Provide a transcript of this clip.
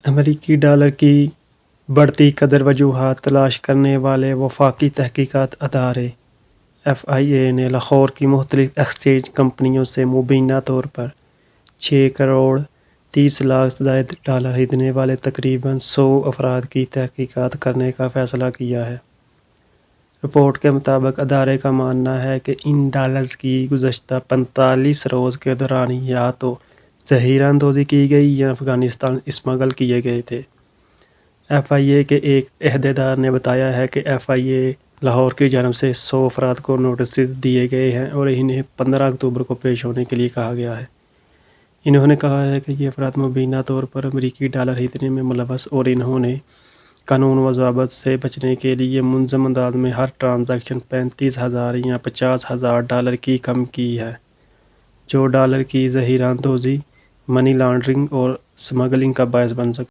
امریکی ڈالر کی بڑھتی قدر وجوہات تلاش کرنے والے وفاقی تحقیقاتی ادارے FIA نے لاہور کی مختلف ایکسچینج کمپنیوں سے مبینہ طور پر 6 کروڑ 30 لاکھ سے زائد ڈالر خریدنے والے تقریباً 100 افراد کی تحقیقات کرنے کا فیصلہ کیا ہے۔ رپورٹ کے مطابق ادارے کا ماننا ہے کہ ان ڈالرز کی گزشتہ 45 روز کے دوران یا تو ذخیرہ اندوزی کی گئی یا افغانستان اسمگل کیے گئے تھے۔ FIA کے ایک عہدیدار نے بتایا ہے کہ FIA لاہور کی جانب سے 100 افراد کو نوٹسز دیے گئے ہیں اور انہیں 15 اکتوبر کو پیش ہونے کے لیے کہا گیا ہے۔ انہوں نے کہا ہے کہ یہ افراد مبینہ طور پر امریکی ڈالر خریدنے میں ملوث اور انہوں نے قانون و ضوابط سے بچنے کے لیے منظم انداز میں ہر ٹرانزیکشن 35,000 یا 50,000 ڈالر کی کم کی ہے، جو ڈالر کی ذخیرہ اندوزی، منی لانڈرنگ اور اسمگلنگ کا باعث بن سکتی ہے۔